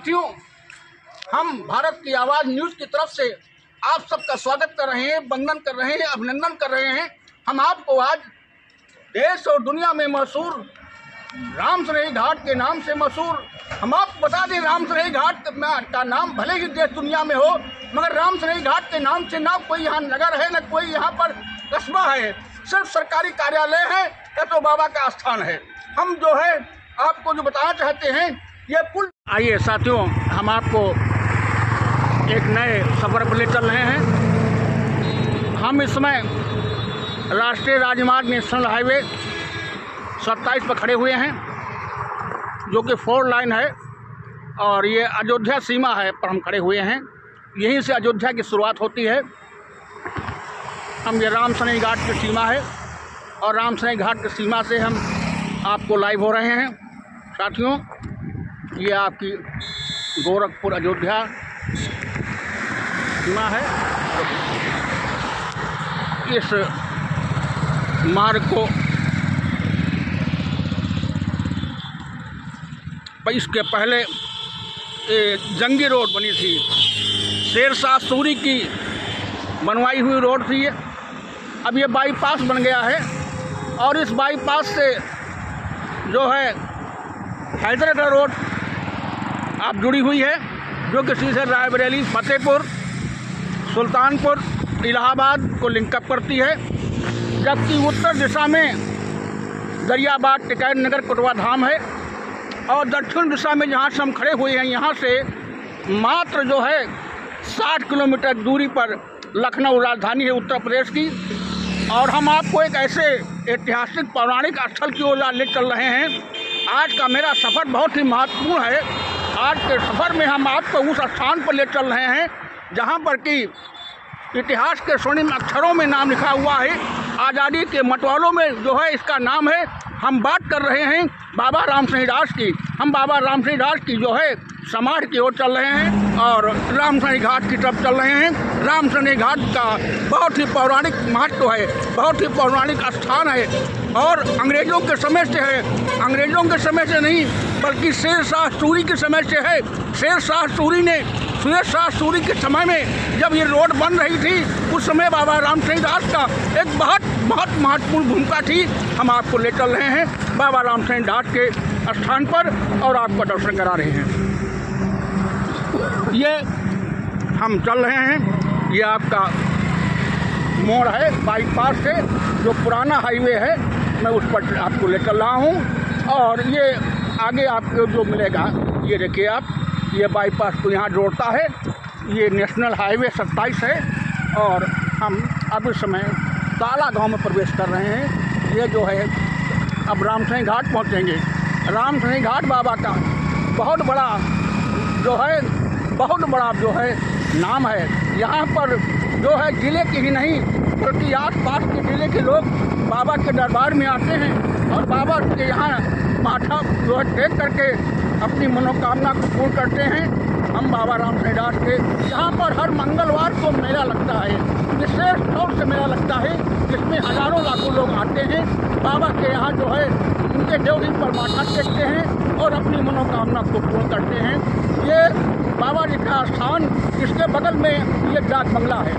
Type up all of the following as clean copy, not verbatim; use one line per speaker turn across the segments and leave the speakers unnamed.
साथियों, हम भारत की आवाज़ न्यूज़ की तरफ से आप सबका स्वागत कर रहे हैं, वंदन कर रहे हैं, अभिनंदन कर रहे हैं। हम आपको आज देश और दुनिया में मशहूर रामसनेही घाट के नाम से मशहूर हम आपको बता दें, रामसनेही घाट का नाम भले ही देश दुनिया में हो, मगर रामसनेही घाट के नाम से ना कोई यहाँ नगर है, न कोई यहाँ पर कस्बा है, सिर्फ सरकारी कार्यालय है या तो बाबा का स्थान है। हम जो है आपको जो बताना चाहते हैं ये पुल। आइए साथियों, हम आपको एक नए सफ़र पर ले चल रहे हैं। हम इसमें राष्ट्रीय राजमार्ग नेशनल हाईवे 27 पर खड़े हुए हैं, जो कि 4 लाइन है और ये अयोध्या सीमा है पर हम खड़े हुए हैं। यहीं से अयोध्या की शुरुआत होती है। हम ये रामसनेही घाट की सीमा है और रामसनेही घाट की सीमा से हम आपको लाइव हो रहे हैं। साथियों, ये आपकी गोरखपुर अयोध्या सीमा है। इस मार्ग को इसके पहले जंगी रोड बनी थी, शेरशाह सूरी की बनवाई हुई रोड थी ये। अब ये बाईपास बन गया है और इस बाईपास से जो है हैदरगढ़ रोड आप जुड़ी हुई है, जो कि सीधे रायबरेली, फतेहपुर, सुल्तानपुर, इलाहाबाद को लिंकअप करती है। जबकि उत्तर दिशा में दरियाबाद, टिकैत नगर, कुटवा धाम है और दक्षिण दिशा में जहाँ से हम खड़े हुए हैं, यहाँ से मात्र जो है 60 किलोमीटर दूरी पर लखनऊ राजधानी है उत्तर प्रदेश की। और हम आपको एक ऐसे ऐतिहासिक पौराणिक स्थल की ओर ले चल रहे हैं। आज का मेरा सफ़र बहुत ही महत्वपूर्ण है। आज के सफ़र में हम आपको उस स्थान पर ले चल रहे हैं जहाँ पर कि इतिहास के स्वर्णिम अक्षरों में नाम लिखा हुआ है। आज़ादी के मतवालों में जो है इसका नाम है। हम बात कर रहे हैं बाबा रामसनेही दास की। हम बाबा रामसनेही दास की जो है समाधि की ओर चल रहे हैं और रामसनेही घाट की तरफ चल रहे हैं। रामसनेही घाट का बहुत ही पौराणिक महत्व है, बहुत ही पौराणिक स्थान है और अंग्रेज़ों के समय से है। अंग्रेज़ों के समय से नहीं बल्कि शेरशाह सूरी के समय से है। शेरशाह सूरी के समय में जब ये रोड बन रही थी, उस समय बाबा रामसनेही दास का एक बहुत महत्वपूर्ण भूमिका थी। हम आपको ले चल रहे हैं बाबा रामसनेही दास के स्थान पर और आपका दर्शन करा रहे हैं। ये हम चल रहे हैं, ये आपका मोड़ है बाईपास से, जो पुराना हाईवे है, मैं उस पर आपको ले चल रहा हूँ। और ये आगे आपको जो मिलेगा, ये देखिए आप, ये बाईपास को यहाँ जोड़ता है। ये नेशनल हाईवे 27 है और हम अब इस समय ताला गांव में प्रवेश कर रहे हैं। ये जो है अब रामसनेही घाट पहुँचेंगे। रामसनेही घाट बाबा का बहुत बड़ा जो है नाम है। यहाँ पर जो है ज़िले के ही नहीं बल्कि आसपास के ज़िले के लोग बाबा के दरबार में आते हैं और बाबा के यहाँ माथा जो है टेक करके अपनी मनोकामना को पूर्ण करते हैं। हम बाबा रामसनेही दास के यहाँ पर हर मंगलवार को मेला लगता है, विशेष तौर से मेला लगता है, जिसमें हज़ारों लाखों लोग आते हैं। बाबा के यहाँ जो है उनके देवलिंग पर माथा टेकते हैं और अपनी मनोकामना को पूर्ण करते हैं। ये बाबा जी का स्थान, इसके बगल में ये डाक बंगला है।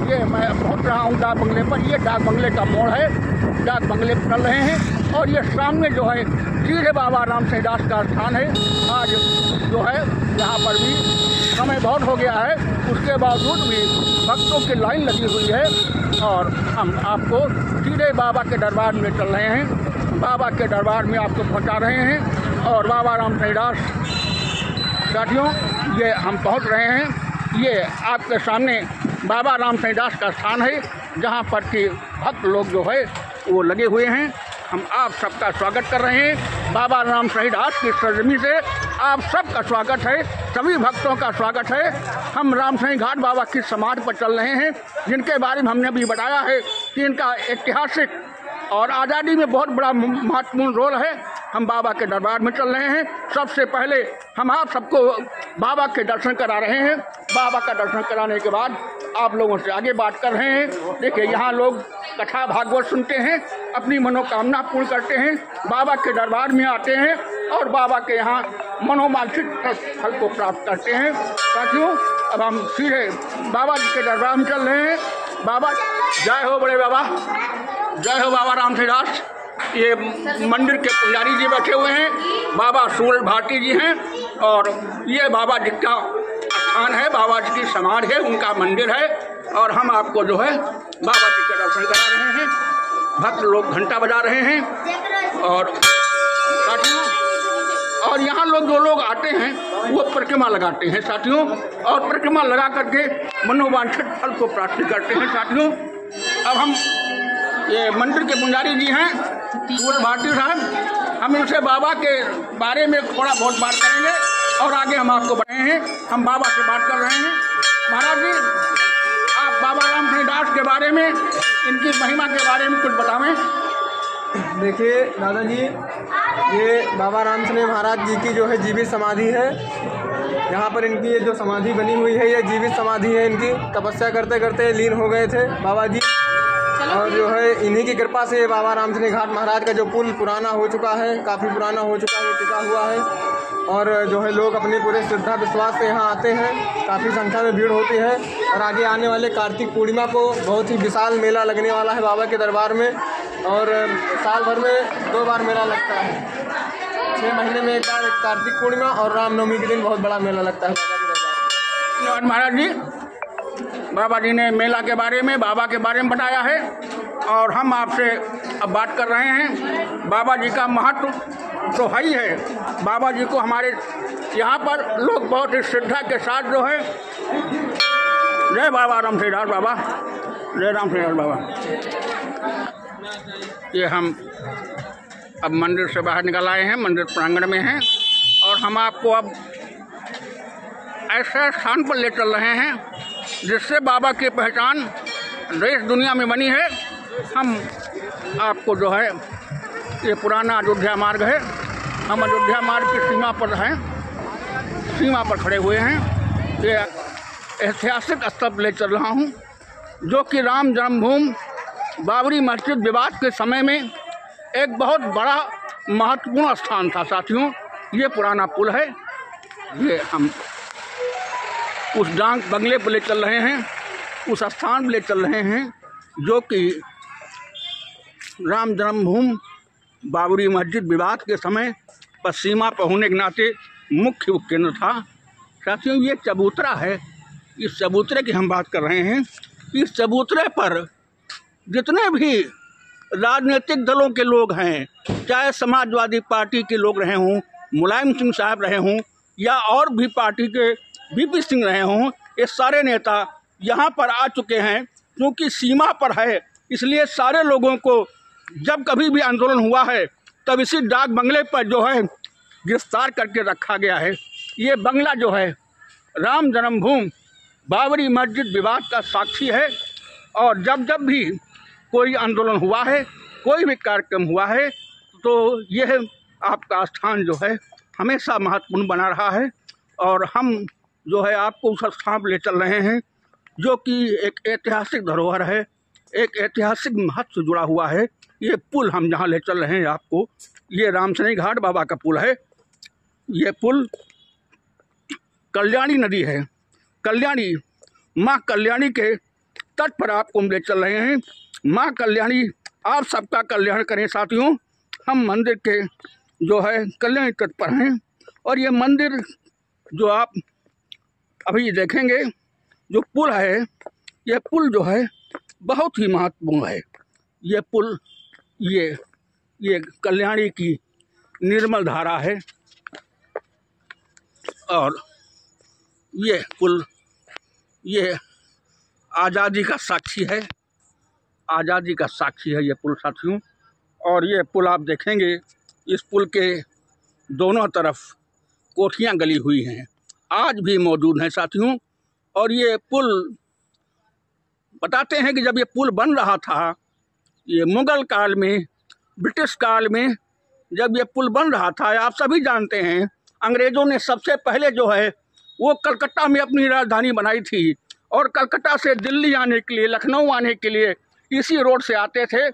ये मैं पहुँच रहा हूँ डाक बंगले पर। ये डाक बंगले का मोड़ है, डाक बंगले पर चल रहे हैं और ये सामने जो है सीधे बाबा रामसनेही दास का स्थान है। आज जो है यहाँ पर भी समय बहुत हो गया है, उसके बावजूद भी भक्तों की लाइन लगी हुई है और हम आपको सीधे बाबा के दरबार में चल रहे हैं। बाबा के दरबार में आपको पहुँचा रहे हैं और बाबा रामसनेही दास, साथियों, ये हम पहुँच रहे हैं। ये आपके सामने बाबा रामसनेही दास का स्थान है, जहाँ पर कि भक्त लोग जो है वो लगे हुए हैं। हम आप सबका स्वागत कर रहे हैं। बाबा रामसनेही दास की सरजमी से आप सबका स्वागत है, सभी भक्तों का स्वागत है। हम रामसनेही घाट बाबा की समाधि पर चल रहे हैं, जिनके बारे में हमने अभी बताया है कि इनका ऐतिहासिक और आज़ादी में बहुत बड़ा महत्वपूर्ण रोल है। हम बाबा के दरबार में चल रहे हैं। सबसे पहले हम आप सबको बाबा के दर्शन करा रहे हैं। बाबा का दर्शन कराने के बाद आप लोगों से आगे बात कर रहे हैं। देखिए, यहाँ लोग कथा भागवत सुनते हैं, अपनी मनोकामना पूर्ण करते हैं, बाबा के दरबार में आते हैं और बाबा के यहाँ मनोवांछित फल को प्राप्त करते हैं। साथियों, अब हम सीधे बाबा जी के दरबार में चल रहे हैं। बाबा जय हो बड़े बाबा, जय हो बाबा रामसेदास। ये मंदिर के पुजारी जी बैठे हुए हैं, बाबा सूरज भारती जी हैं, और ये बाबा जी का स्थान है, बाबा जी की समाधि है, उनका मंदिर है। और हम आपको जो है बाबा जी के दर्शन करा रहे हैं। भक्त लोग घंटा बजा रहे हैं और साथियों, और यहाँ लोग जो लोग आते हैं वो परिक्रमा लगाते हैं साथियों, और परिक्रमा लगा करके मनोवांछित फल को प्राप्त करते हैं साथियों। अब हम ये मंदिर के पुजारी जी हैं सूरज भारती साहब, हम इनसे बाबा के बारे में थोड़ा बहुत बात करेंगे और आगे हम आपको बढ़े हैं। हम बाबा से बात कर रहे हैं। महाराज जी, आप बाबा रामसेदास के बारे में, इनकी महिमा के बारे में कुछ बतावें।
देखिए दादाजी, ये बाबा रामसेन महाराज जी की जो है जीवित समाधि है। यहाँ पर इनकी ये जो समाधि बनी हुई है, ये जीवित समाधि है। इनकी तपस्या करते करते लीन हो गए थे बाबा जी, और जो है इन्हीं की कृपा से बाबा रामसेन घाट महाराज का जो पुल पुराना हो चुका है, काफ़ी पुराना हो चुका है, टिका हुआ है। और जो है लोग अपने पूरे श्रद्धा विश्वास से यहाँ आते हैं, काफ़ी संख्या में भीड़ होती है। और आगे आने वाले कार्तिक पूर्णिमा को बहुत ही विशाल मेला लगने वाला है बाबा के दरबार में, और साल भर में 2 बार मेला लगता है। 6 महीने में एक बार कार्तिक पूर्णिमा और रामनवमी के दिन बहुत बड़ा मेला लगता है बाबा के दरबार में।
महाराज जी, बाबा जी ने मेला के बारे में, बाबा के बारे में बताया है, और हम आपसे अब बात कर रहे हैं। बाबा जी का महत्व तो है ही है। बाबा जी को हमारे यहाँ पर लोग बहुत ही श्रद्धा के साथ जो है, जय बाबा रामसेदास बाबा, जय रामसेदास बाबा। ये हम अब मंदिर से बाहर निकल आए हैं, मंदिर प्रांगण में हैं, और हम आपको अब ऐसे स्थान पर ले चल रहे हैं जिससे बाबा की पहचान देश दुनिया में बनी है। हम आपको जो है, ये पुराना अयोध्या मार्ग है, हम अयोध्या मार्ग की सीमा पर हैं, सीमा पर खड़े हुए हैं। ये ऐतिहासिक स्थल पर ले चल रहा हूँ जो कि राम जन्मभूमि बाबरी मस्जिद विवाद के समय में एक बहुत बड़ा महत्वपूर्ण स्थान था साथियों। ये पुराना पुल है, ये हम उस डाक बंगले पर ले चल रहे हैं, उस स्थान पर ले चल रहे हैं जो कि राम जन्मभूमि बाबरी मस्जिद विवाद के समय पर सीमा पर होने के नाते मुख्य केंद्र था साथियों। ये चबूतरा है, इस चबूतरे की हम बात कर रहे हैं। इस चबूतरे पर जितने भी राजनीतिक दलों के लोग हैं, चाहे समाजवादी पार्टी के लोग रहे हों, मुलायम सिंह साहब रहे हों, या और भी पार्टी के वीपी सिंह रहे हों, ये सारे नेता यहाँ पर आ चुके हैं। क्योंकि सीमा पर है, इसलिए सारे लोगों को जब कभी भी आंदोलन हुआ है तब इसी डाक बंगले पर जो है गिरफ्तार करके रखा गया है। ये बंगला जो है राम जन्मभूमि बाबरी मस्जिद विवाद का साक्षी है, और जब जब भी कोई आंदोलन हुआ है, कोई भी कार्यक्रम हुआ है, तो यह आपका स्थान जो है हमेशा महत्वपूर्ण बना रहा है। और हम जो है आपको उस स्थान पर ले चल रहे हैं जो कि एक ऐतिहासिक धरोहर है, एक ऐतिहासिक महत्व से जुड़ा हुआ है। ये पुल हम जहाँ ले चल रहे हैं आपको, ये रामसेन घाट बाबा का पुल है। ये पुल कल्याणी नदी है, कल्याणी माँ कल्याणी के तट पर आपको हम ले चल रहे हैं। माँ कल्याणी आप सबका कल्याण करें साथियों। हम मंदिर के जो है कल्याणी तट पर हैं, और ये मंदिर जो आप अभी देखेंगे, जो पुल है, ये पुल जो है बहुत ही महत्वपूर्ण है। ये पुल ये कल्याणी की निर्मल धारा है, और ये पुल ये आज़ादी का साक्षी है, आज़ादी का साक्षी है ये पुल साथियों। और ये पुल आप देखेंगे, इस पुल के दोनों तरफ कोठियाँ गली हुई हैं, आज भी मौजूद हैं साथियों। और ये पुल बताते हैं कि जब ये पुल बन रहा था, ये मुग़ल काल में, ब्रिटिश काल में जब ये पुल बन रहा था, आप सभी जानते हैं अंग्रेज़ों ने सबसे पहले जो है वो कलकत्ता में अपनी राजधानी बनाई थी, और कलकत्ता से दिल्ली आने के लिए, लखनऊ आने के लिए इसी रोड से आते थे।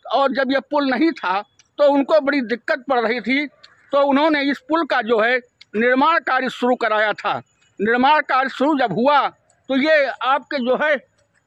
और जब ये पुल नहीं था तो उनको बड़ी दिक्कत पड़ रही थी, तो उन्होंने इस पुल का जो है निर्माण कार्य शुरू कराया था। निर्माण कार्य शुरू जब हुआ तो ये आपके जो है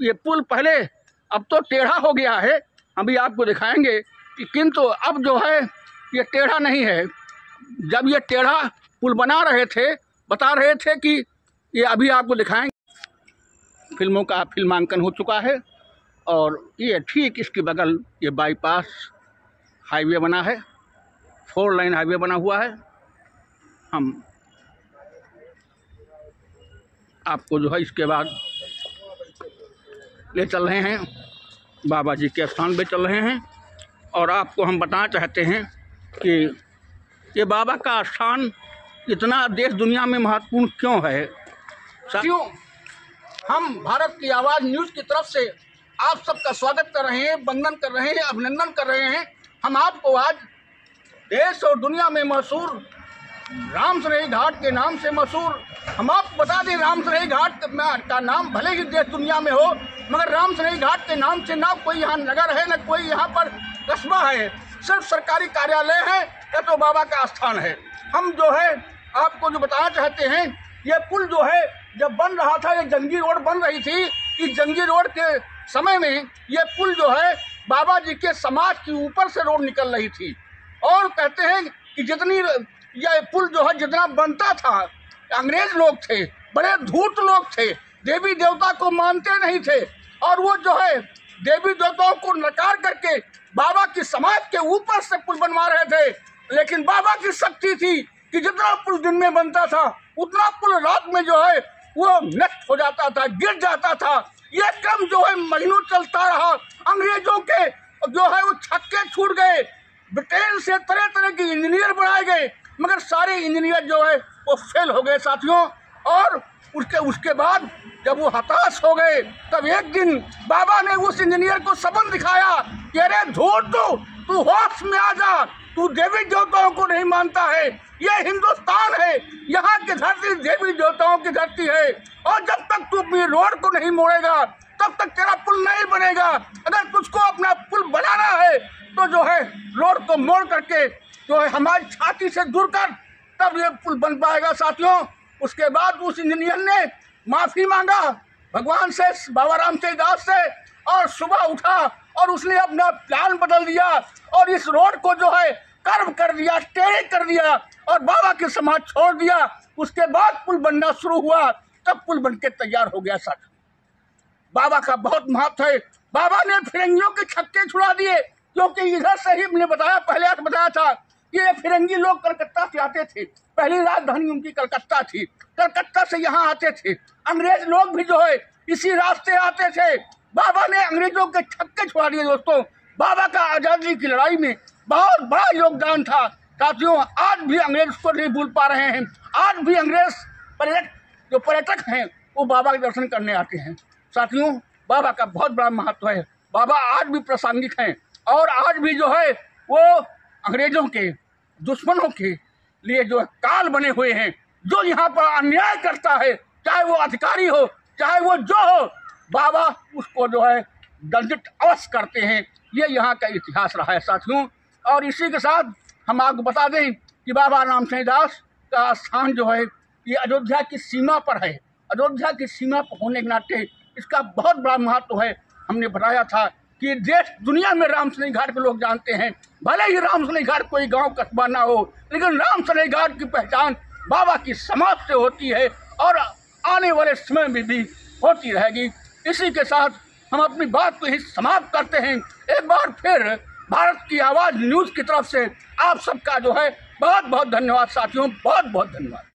ये पुल पहले अब तो टेढ़ा हो गया है, अभी आपको दिखाएंगे, किंतु अब जो है ये टेढ़ा नहीं है। जब ये टेढ़ा पुल बना रहे थे, बता रहे थे कि ये अभी आपको दिखाएंगे, फिल्मों का फिल्मांकन हो चुका है और ये ठीक इसके बगल ये बाईपास हाईवे बना है, 4 लाइन हाईवे बना हुआ है। हम आपको जो है इसके बाद ले चल रहे हैं, बाबा जी के स्थान पे चल रहे हैं और आपको हम बताना चाहते हैं कि ये बाबा का स्थान इतना देश दुनिया में महत्वपूर्ण क्यों है। साथियों, हम भारत की आवाज़ न्यूज़ की तरफ से आप सबका स्वागत कर रहे हैं, वंदन कर रहे हैं, अभिनंदन कर रहे हैं। हम आपको आज देश और दुनिया में मशहूर रामसरई घाट के नाम से मशहूर, हम आपको बता दें, रामसरई घाट का नाम भले ही देश दुनिया में हो, मगर रामसरई घाट के नाम से ना कोई यहाँ नगर है, न कोई यहाँ पर कस्बा है, सिर्फ सरकारी कार्यालय है या तो बाबा का स्थान है। हम जो है आपको जो बताना चाहते हैं, ये पुल जो है जब बन रहा था, ये जंगी रोड बन रही थी, इस जंगी रोड के समय में ये पुल जो है बाबा जी के समाज के ऊपर से रोड निकल रही थी। और कहते हैं कि जितनी यह पुल जो है जितना बनता था, अंग्रेज लोग थे, बड़े धूर्त लोग थे, देवी देवता को मानते नहीं थे और वो जो है देवी देवताओं को नकार करके बाबा की समाज के ऊपर से पुल बनवा रहे थे। लेकिन बाबा की शक्ति थी कि जितना पुल दिन में बनता था उतना पुल रात में जो है वो नष्ट हो जाता था, गिर जाता था। ये क्रम जो है महीनों चलता रहा। अंग्रेजों के जो है वो छक्के छूट गए, ब्रिटेन से तरह तरह के इंजीनियर बनाए गए, मगर सारे इंजीनियर जो है वो फेल हो गए साथियों। और उसके बाद जब वो हताश हो गए, तब एक दिन बाबा ने उस इंजीनियर को सबक दिखाया कि अरे धूर्त, तू होश में आ जा, तू देवी देवताओं को नहीं मानता है, ये हिंदुस्तान है, यहाँ की धरती देवी देवताओं की धरती है और जब तक तू अपनी रोड को नहीं मोड़ेगा तब तक तेरा पुल नहीं बनेगा। अगर तुझको अपना पुल बनाना है तो जो है रोड को मोड़ करके जो है हमारी छाती से दूर कर, तब ये पुल बन पाएगा साथियों। उसके बाद उस इंजीनियर ने माफ़ी मांगा भगवान से, बाबा रामसरई दास से, और सुबह उठा और उसने अपना प्लान बदल दिया और इस रोड को जो है कर्व कर दिया, टेढ़े कर दिया और बाबा के समाज छोड़ दिया। उसके बाद पुल बनना शुरू हुआ, तब पुल बनके तैयार हो गया साथ। बाबा का बहुत महत्व है। बाबा ने फिरंगियों के छक्के छुड़ा दिए, क्योंकि इधर से ही हमने बताया, पहले आज बताया था कि ये फिरंगी लोग कलकत्ता से आते थे, पहली राजधानी उनकी कलकत्ता थी, कलकत्ता से यहाँ आते थे। अंग्रेज लोग भी जो है इसी रास्ते आते थे। बाबा ने अंग्रेजों के छक्के छुड़ा दिए दोस्तों। बाबा का आज़ादी की लड़ाई में बहुत बड़ा योगदान था साथियों। आज भी अंग्रेज उसको नहीं भूल पा रहे हैं। आज भी अंग्रेज पर्यटक हैं वो बाबा के दर्शन करने आते हैं साथियों। बाबा का बहुत बड़ा महत्व है। बाबा आज भी प्रासंगिक हैं और आज भी जो है वो अंग्रेजों के दुश्मनों के लिए जो काल बने हुए हैं। जो यहाँ पर अन्याय करता है, चाहे वो अधिकारी हो चाहे वो जो हो, बाबा उसको जो है दंडित अवश्य करते हैं। ये यहाँ का इतिहास रहा है साथियों। और इसी के साथ हम आपको बता दें कि बाबा रामसरई दास का स्थान जो है ये अयोध्या की सीमा पर है। अयोध्या की सीमा पर होने के नाते इसका बहुत बड़ा महत्व है। हमने बताया था कि देश दुनिया में रामसरई घाट के लोग जानते हैं। भले ही रामसरई घाट कोई गांव कस्बा ना हो, लेकिन रामसरई घाट की पहचान बाबा की समाज से होती है और आने वाले समय में भी होती रहेगी। इसी के साथ हम अपनी बात को ही समाप्त करते हैं। एक बार फिर भारत की आवाज़ न्यूज़ की तरफ से आप सबका जो है बहुत बहुत धन्यवाद साथियों, बहुत बहुत धन्यवाद।